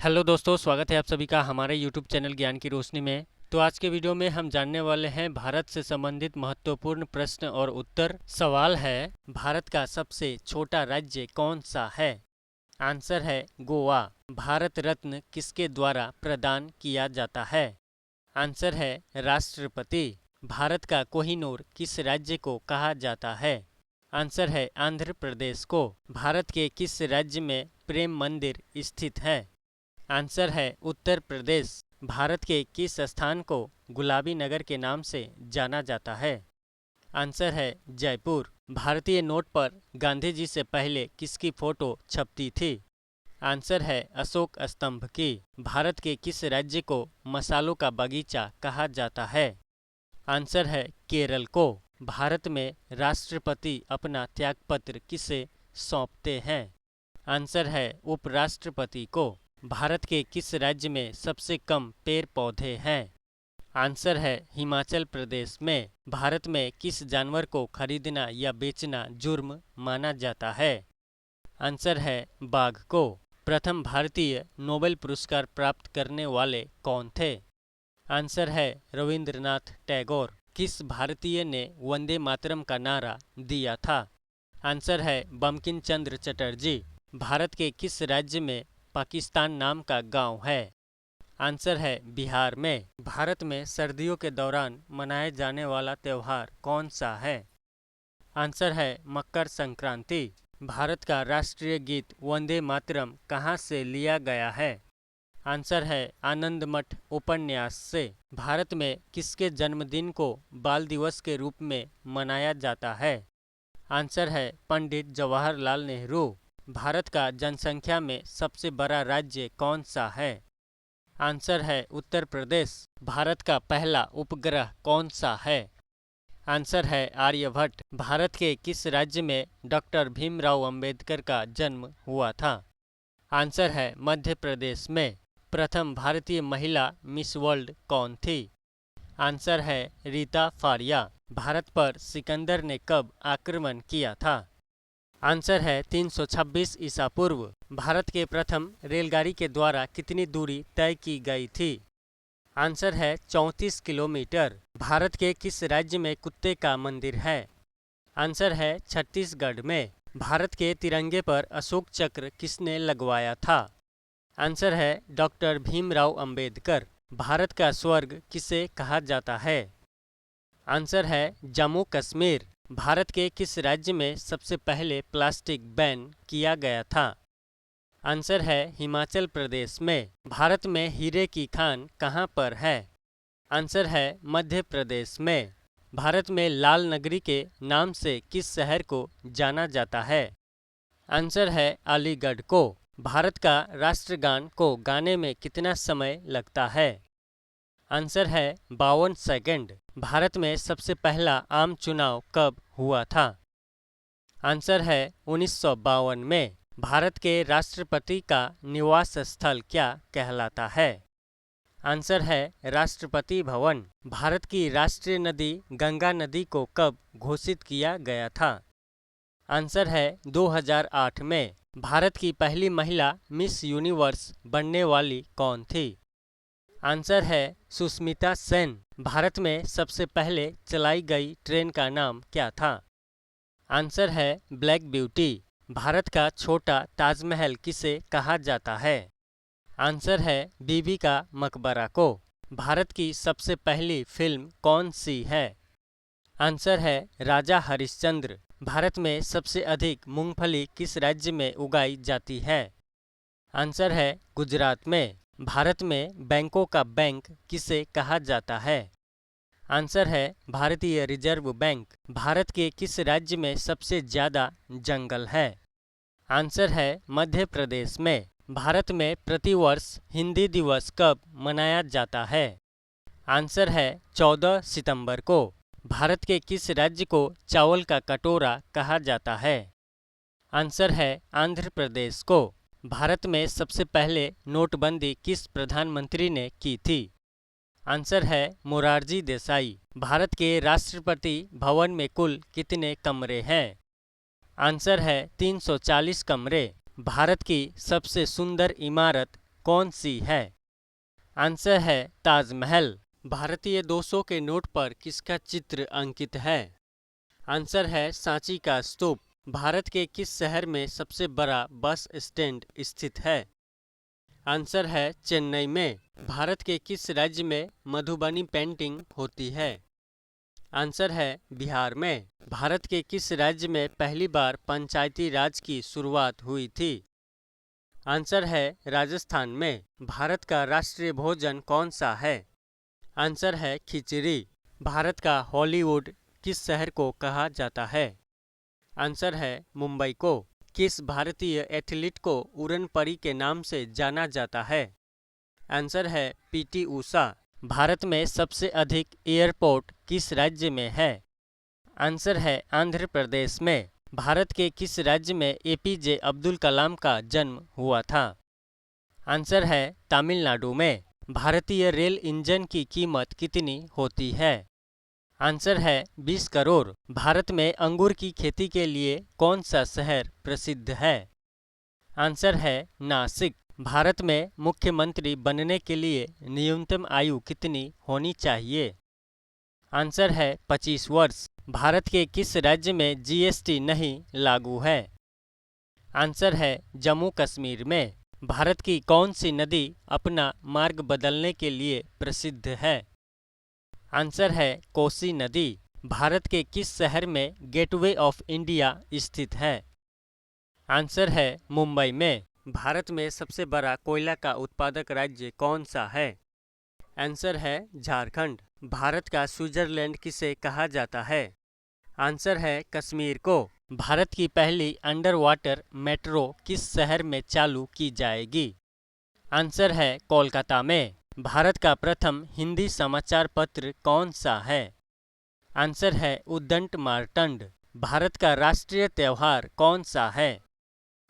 Hello दोस्तों, स्वागत है आप सभी का हमारे यूट्यूब चैनल ज्ञान की रोशनी में। तो आज के वीडियो में हम जानने वाले हैं भारत से संबंधित महत्वपूर्ण प्रश्न और उत्तर। सवाल है, भारत का सबसे छोटा राज्य कौन सा है? आंसर है गोवा। भारत रत्न किसके द्वारा प्रदान किया जाता है? आंसर है राष्ट्रपति। भारत का कोहिनूर किस राज्य को कहा जाता है? आंसर है आंध्र प्रदेश को। भारत के किस राज्य में प्रेम मंदिर स्थित है? आंसर है उत्तर प्रदेश। भारत के किस स्थान को गुलाबी नगर के नाम से जाना जाता है? आंसर है जयपुर। भारतीय नोट पर गांधी जी से पहले किसकी फोटो छपती थी? आंसर है अशोक स्तंभ की। भारत के किस राज्य को मसालों का बगीचा कहा जाता है? आंसर है केरल को। भारत में राष्ट्रपति अपना त्यागपत्र किसे सौंपते हैं? आंसर है उपराष्ट्रपति को। भारत के किस राज्य में सबसे कम पेड़ पौधे हैं? आंसर है हिमाचल प्रदेश में। भारत में किस जानवर को खरीदना या बेचना जुर्म माना जाता है? आंसर है बाघ को। प्रथम भारतीय नोबेल पुरस्कार प्राप्त करने वाले कौन थे? आंसर है रविंद्रनाथ टैगोर। किस भारतीय ने वंदे मातरम का नारा दिया था? आंसर है बंकिम चंद्र चटर्जी। भारत के किस राज्य में पाकिस्तान नाम का गांव है? आंसर है बिहार में। भारत में सर्दियों के दौरान मनाए जाने वाला त्यौहार कौन सा है? आंसर है मकर संक्रांति। भारत का राष्ट्रीय गीत वंदे मातरम कहाँ से लिया गया है? आंसर है आनंद मठ उपन्यास से। भारत में किसके जन्मदिन को बाल दिवस के रूप में मनाया जाता है? आंसर है पंडित जवाहरलाल नेहरू। भारत का जनसंख्या में सबसे बड़ा राज्य कौन सा है? आंसर है उत्तर प्रदेश। भारत का पहला उपग्रह कौन सा है? आंसर है आर्यभट्ट। भारत के किस राज्य में डॉक्टर भीमराव अंबेडकर का जन्म हुआ था? आंसर है मध्य प्रदेश में। प्रथम भारतीय महिला मिस वर्ल्ड कौन थी? आंसर है रीता फारिया। भारत पर सिकंदर ने कब आक्रमण किया था? आंसर है 326 ईसा पूर्व। भारत के प्रथम रेलगाड़ी के द्वारा कितनी दूरी तय की गई थी? आंसर है 34 किलोमीटर। भारत के किस राज्य में कुत्ते का मंदिर है? आंसर है छत्तीसगढ़ में। भारत के तिरंगे पर अशोक चक्र किसने लगवाया था? आंसर है डॉक्टर भीमराव अंबेडकर। भारत का स्वर्ग किसे कहा जाता है? आंसर है जम्मू कश्मीर। भारत के किस राज्य में सबसे पहले प्लास्टिक बैन किया गया था? आंसर है हिमाचल प्रदेश में। भारत में हीरे की खान कहाँ पर है? आंसर है मध्य प्रदेश में। भारत में लाल नगरी के नाम से किस शहर को जाना जाता है? आंसर है अलीगढ़ को। भारत का राष्ट्रगान को गाने में कितना समय लगता है? आंसर है 52 सेकंड। भारत में सबसे पहला आम चुनाव कब हुआ था? आंसर है 1952 में। भारत के राष्ट्रपति का निवास स्थल क्या कहलाता है? आंसर है राष्ट्रपति भवन। भारत की राष्ट्रीय नदी गंगा नदी को कब घोषित किया गया था? आंसर है 2008 में। भारत की पहली महिला मिस यूनिवर्स बनने वाली कौन थी? आंसर है सुष्मिता सेन। भारत में सबसे पहले चलाई गई ट्रेन का नाम क्या था? आंसर है ब्लैक ब्यूटी। भारत का छोटा ताजमहल किसे कहा जाता है? आंसर है बीबी का मकबरा को। भारत की सबसे पहली फिल्म कौन सी है? आंसर है राजा हरिश्चंद्र। भारत में सबसे अधिक मूंगफली किस राज्य में उगाई जाती है? आंसर है गुजरात में। भारत में बैंकों का बैंक किसे कहा जाता है? आंसर है भारतीय रिजर्व बैंक। भारत के किस राज्य में सबसे ज़्यादा जंगल है? आंसर है मध्य प्रदेश में। भारत में प्रतिवर्ष हिंदी दिवस कब मनाया जाता है? आंसर है 14 सितंबर को। भारत के किस राज्य को चावल का कटोरा कहा जाता है? आंसर है आंध्र प्रदेश को। भारत में सबसे पहले नोटबंदी किस प्रधानमंत्री ने की थी? आंसर है मोरारजी देसाई। भारत के राष्ट्रपति भवन में कुल कितने कमरे हैं? आंसर है 340 कमरे। भारत की सबसे सुंदर इमारत कौन सी है? आंसर है ताजमहल। भारतीय 200 के नोट पर किसका चित्र अंकित है? आंसर है सांची का स्तूप। भारत के किस शहर में सबसे बड़ा बस स्टैंड स्थित है? आंसर है चेन्नई में। भारत के किस राज्य में मधुबनी पेंटिंग होती है? आंसर है बिहार में। भारत के किस राज्य में पहली बार पंचायती राज की शुरुआत हुई थी? आंसर है राजस्थान में। भारत का राष्ट्रीय भोजन कौन सा है? आंसर है खिचड़ी। भारत का हॉलीवुड किस शहर को कहा जाता है? आंसर है मुंबई को। किस भारतीय एथलीट को उड़न परी के नाम से जाना जाता है? आंसर है पीटी उषा। भारत में सबसे अधिक एयरपोर्ट किस राज्य में है? आंसर है आंध्र प्रदेश में। भारत के किस राज्य में एपीजे अब्दुल कलाम का जन्म हुआ था? आंसर है तमिलनाडु में। भारतीय रेल इंजन की कीमत कितनी होती है? आंसर है 20 करोड़। भारत में अंगूर की खेती के लिए कौन सा शहर प्रसिद्ध है? आंसर है नासिक। भारत में मुख्यमंत्री बनने के लिए न्यूनतम आयु कितनी होनी चाहिए? आंसर है 25 वर्ष। भारत के किस राज्य में जीएसटी नहीं लागू है? आंसर है जम्मू कश्मीर में। भारत की कौन सी नदी अपना मार्ग बदलने के लिए प्रसिद्ध है? आंसर है कोसी नदी। भारत के किस शहर में गेटवे ऑफ इंडिया स्थित है? आंसर है मुंबई में। भारत में सबसे बड़ा कोयला का उत्पादक राज्य कौन सा है? आंसर है झारखंड। भारत का स्विट्जरलैंड किसे कहा जाता है? आंसर है कश्मीर को। भारत की पहली अंडर वाटर मेट्रो किस शहर में चालू की जाएगी? आंसर है कोलकाता में। भारत का प्रथम हिंदी समाचार पत्र कौन सा है? आंसर है उद्दंड मार्तंड। भारत का राष्ट्रीय त्योहार कौन सा है?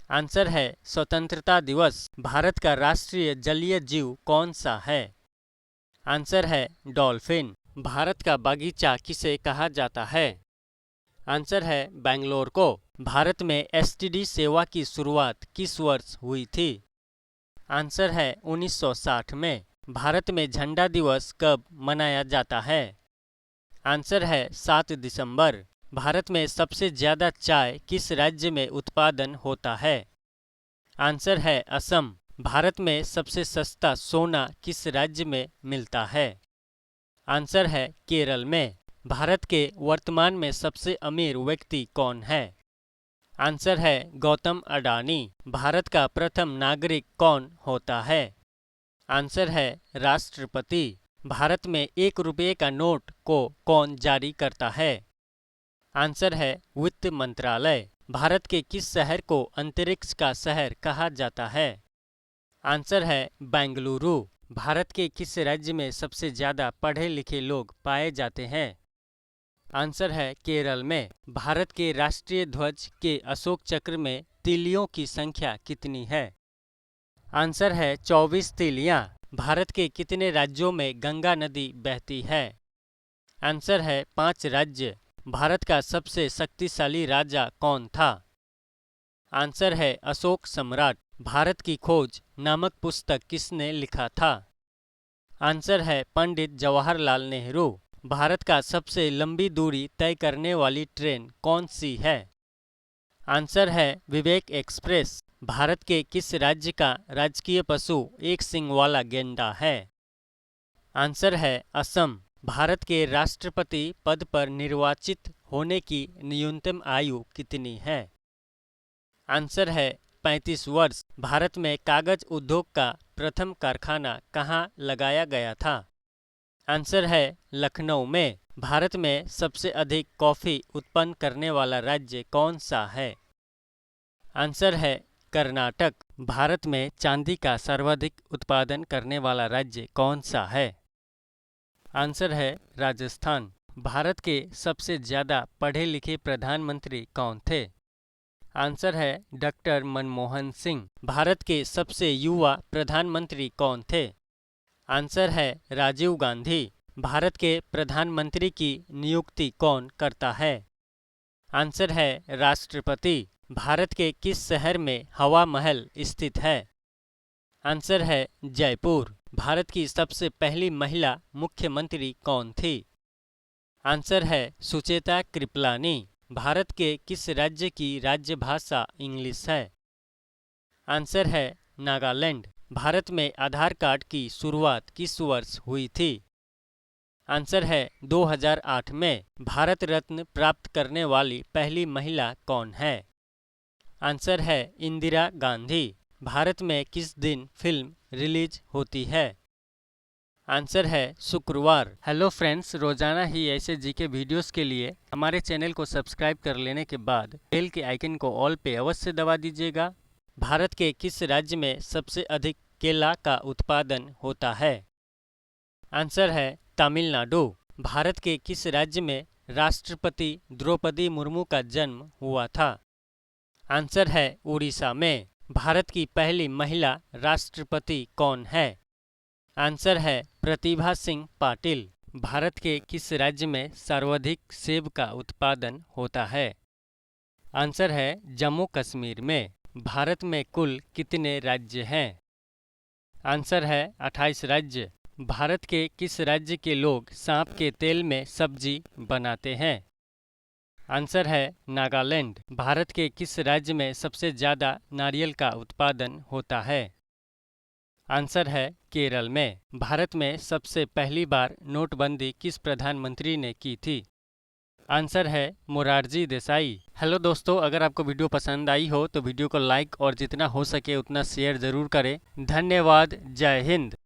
आंसर है स्वतंत्रता दिवस। भारत का राष्ट्रीय जलीय जीव कौन सा है? आंसर है डॉल्फिन। भारत का बागीचा किसे कहा जाता है? आंसर है बेंगलोर को। भारत में एसटीडी सेवा की शुरुआत किस वर्ष हुई थी? आंसर है 1960 में। भारत में झंडा दिवस कब मनाया जाता है? आंसर है 7 दिसंबर। भारत में सबसे ज़्यादा चाय किस राज्य में उत्पादन होता है? आंसर है असम। भारत में सबसे सस्ता सोना किस राज्य में मिलता है? आंसर है केरल में। भारत के वर्तमान में सबसे अमीर व्यक्ति कौन है? आंसर है गौतम अडानी। भारत का प्रथम नागरिक कौन होता है? आंसर है राष्ट्रपति। भारत में 1 रुपये का नोट को कौन जारी करता है? आंसर है वित्त मंत्रालय। भारत के किस शहर को अंतरिक्ष का शहर कहा जाता है? आंसर है बेंगलुरु। भारत के किस राज्य में सबसे ज़्यादा पढ़े लिखे लोग पाए जाते हैं? आंसर है केरल में। भारत के राष्ट्रीय ध्वज के अशोक चक्र में तीलियों की संख्या कितनी है? आंसर है 24 तीलियां। भारत के कितने राज्यों में गंगा नदी बहती है? आंसर है 5 राज्य। भारत का सबसे शक्तिशाली राजा कौन था? आंसर है अशोक सम्राट। भारत की खोज नामक पुस्तक किसने लिखा था? आंसर है पंडित जवाहरलाल नेहरू। भारत का सबसे लंबी दूरी तय करने वाली ट्रेन कौन सी है? आंसर है विवेक एक्सप्रेस। भारत के किस राज्य का राजकीय पशु एक सींग वाला गेंडा है? आंसर है असम। भारत के राष्ट्रपति पद पर निर्वाचित होने की न्यूनतम आयु कितनी है? आंसर है 35 वर्ष। भारत में कागज उद्योग का प्रथम कारखाना कहाँ लगाया गया था? आंसर है लखनऊ में। भारत में सबसे अधिक कॉफ़ी उत्पन्न करने वाला राज्य कौन सा है? आंसर है कर्नाटक। भारत में चांदी का सर्वाधिक उत्पादन करने वाला राज्य कौन सा है? आंसर है राजस्थान। भारत के सबसे ज़्यादा पढ़े लिखे प्रधानमंत्री कौन थे? आंसर है डॉक्टर मनमोहन सिंह। भारत के सबसे युवा प्रधानमंत्री कौन थे? आंसर है राजीव गांधी। भारत के प्रधानमंत्री की नियुक्ति कौन करता है? आंसर है राष्ट्रपति। भारत के किस शहर में हवा महल स्थित है? आंसर है जयपुर। भारत की सबसे पहली महिला मुख्यमंत्री कौन थी? आंसर है सुचेता कृपलानी। भारत के किस राज्य की राज्य भाषा इंग्लिश है? आंसर है नागालैंड। भारत में आधार कार्ड की शुरुआत किस वर्ष हुई थी? आंसर है 2008 में। भारत रत्न प्राप्त करने वाली पहली महिला कौन है? आंसर है इंदिरा गांधी। भारत में किस दिन फिल्म रिलीज होती है? आंसर है शुक्रवार। हेलो फ्रेंड्स, रोजाना ही ऐसे जीके वीडियोस के लिए हमारे चैनल को सब्सक्राइब कर लेने के बाद बेल के आइकन को ऑल पे अवश्य दबा दीजिएगा। भारत के किस राज्य में सबसे अधिक केला का उत्पादन होता है? आंसर है तमिलनाडु। भारत के किस राज्य में राष्ट्रपति द्रौपदी मुर्मू का जन्म हुआ था? आंसर है उड़ीसा में। भारत की पहली महिला राष्ट्रपति कौन है? आंसर है प्रतिभा सिंह पाटिल। भारत के किस राज्य में सर्वाधिक सेब का उत्पादन होता है? आंसर है जम्मू कश्मीर में। भारत में कुल कितने राज्य हैं? आंसर है 28 राज्य। भारत के किस राज्य के लोग सांप के तेल में सब्जी बनाते हैं? आंसर है नागालैंड। भारत के किस राज्य में सबसे ज़्यादा नारियल का उत्पादन होता है? आंसर है केरल में। भारत में सबसे पहली बार नोटबंदी किस प्रधानमंत्री ने की थी? आंसर है मोरारजी देसाई। हेलो दोस्तों, अगर आपको वीडियो पसंद आई हो तो वीडियो को लाइक और जितना हो सके उतना शेयर ज़रूर करें। धन्यवाद। जय हिंद।